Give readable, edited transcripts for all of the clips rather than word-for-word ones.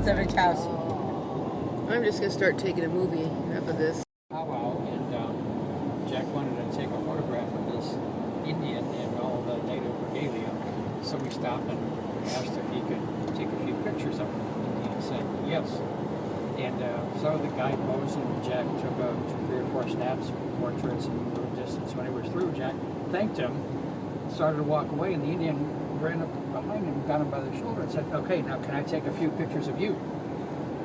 a rich house. I'm just going to start taking a movie. Enough of this. Powwow, and Jack wanted to take a photograph of this Indian and all the native regalia. So we stopped and asked if he could take a few pictures of him. And he said yes. And so the guy posed, and Jack took 3 or 4 snaps, portraits, and from a distance. When he was through, Jack thanked him, started to walk away, and the Indian ran up behind him, got him by the shoulder, and said, "Okay, now can I take a few pictures of you?"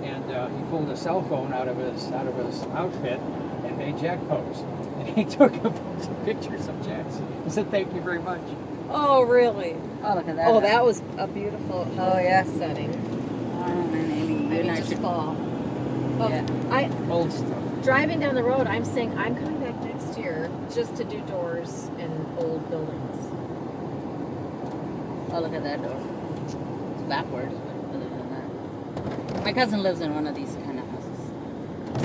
And he pulled a cell phone out of his outfit and made Jack pose. And he took a bunch of pictures of Jack. He said, "Thank you very much." Oh, really? Oh, look at that. Oh, that was a beautiful setting. I mean, just fall. Oh, yeah. Old stuff. Driving down the road, I'm saying I'm coming back next year just to do doors in old buildings. Oh, look at that door. It's backwards, but other than that. My cousin lives in one of these kind of houses.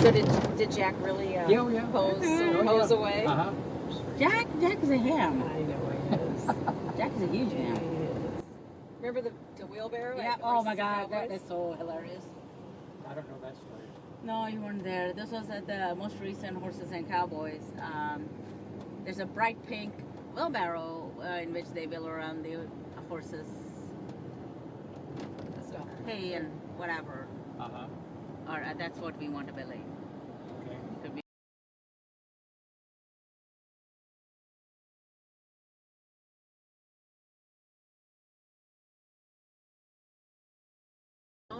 So did Jack really pose away? Uh-huh. Jack is a ham. I know he is. Jack is a huge He ham. is. Remember the wheelbarrow? Yeah. at Oh my Horses and God, that Cowboys? is so hilarious. I don't know that story. No, you weren't there. This was at the most recent Horses and Cowboys. There's a bright pink wheelbarrow in which they wheel around the horses, hay and whatever. Uh-huh. Or that's what we want to believe. Okay. Could be.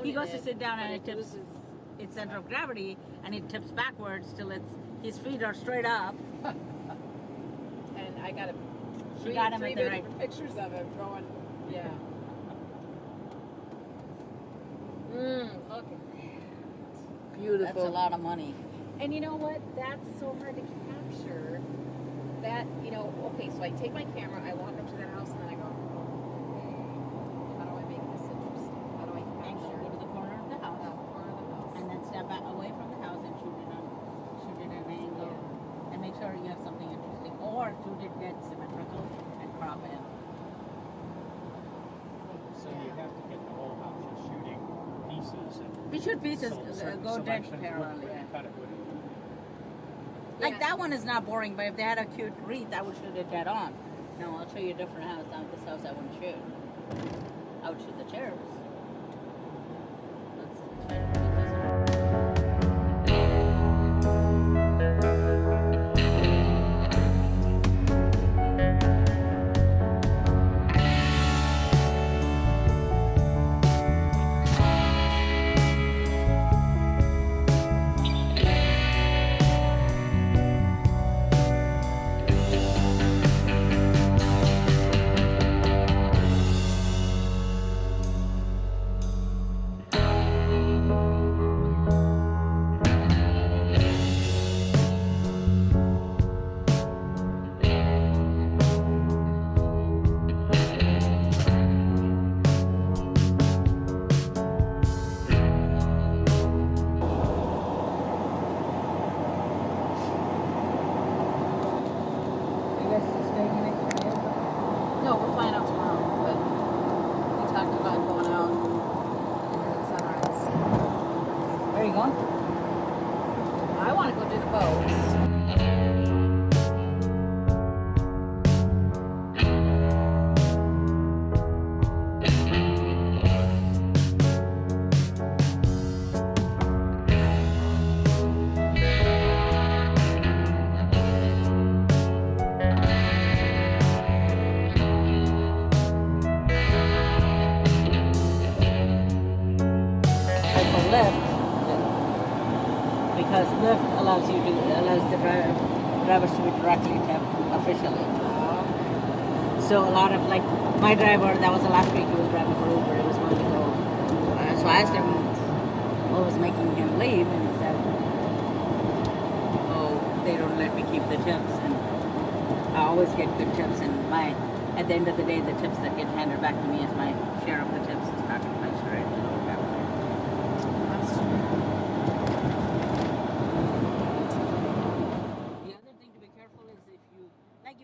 He goes to sit down and it tips its center of gravity, and it tips backwards till his feet are straight up. And I got She got him at the right. different pictures of him going, yeah. Look. Beautiful. That's a lot of money. And you know what? That's so hard to capture. That, okay, so I take my camera, I walk up to that house, and then I go, okay, how do I make this interesting? How do I capture? Go to the corner of the house, corner of the house. and then step back away from the house and shoot it at an angle, and make sure you have something interesting, or shoot it dead symmetrical and crop it. So you have to get the whole house. You're shooting pieces. And We shoot pieces, certain go dead selections parallel. would Yeah. cut it with. Like that one is not boring, but if they had a cute wreath, I would shoot it dead on. No, I'll show you a different house. Now this house I wouldn't shoot. I would shoot the chairs. No, we're flying out tomorrow, but we talked about going out at sunrise. Where are you going? I want to go do the boats. Because Lyft allows the drivers to be directly tipped officially. So a lot of my driver, that was the last week he was driving for Uber. He was going to go. So I asked him what was making him leave, and he said, "Oh, they don't let me keep the tips, and I always get good tips. And at the end of the day, the tips that get handed back to me is my share of the tips. It's not my share." That's true. The other thing to be careful is if you like.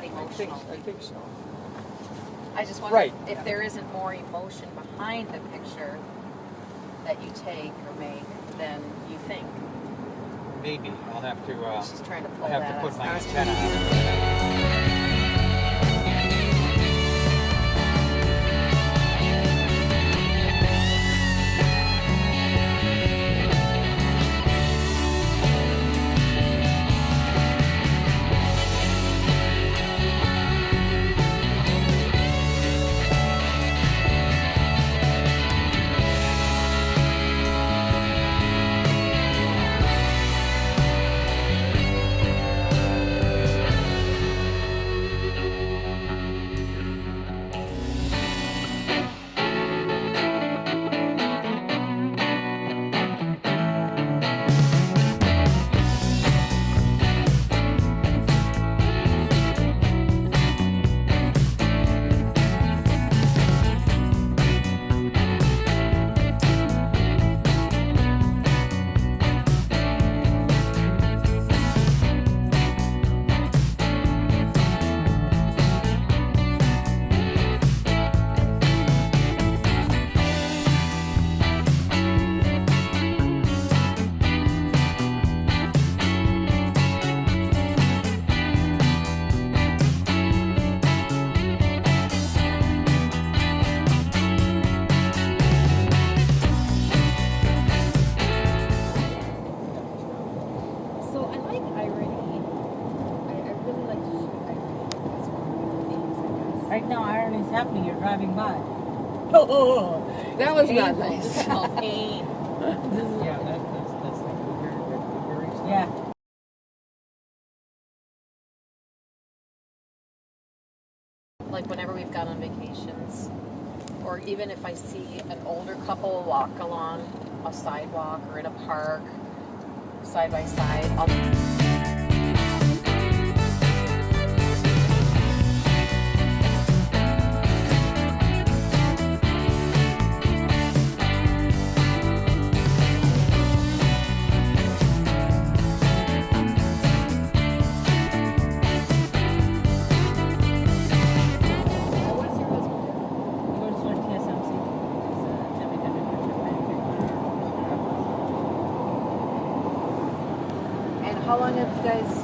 that I emotional. think so. I just wonder Right. if there isn't more emotion behind the picture that you take or make than you think. Maybe I'll have to. She's trying to pull I have that to put up. my antenna on. So I like irony. I really like to shoot irony. That's one of the things, I guess. Right now, irony is happening. You're driving by. Oh, That was not Painful. nice. This is called pain. Yeah, that's the very stuff. yeah. Like whenever we've gone on vacations, or even if I see an older couple walk along a sidewalk or in a park, side by side, I'll What's your husband do? He works for TSMC. He's a semiconductor manufacturer. And how long have you guys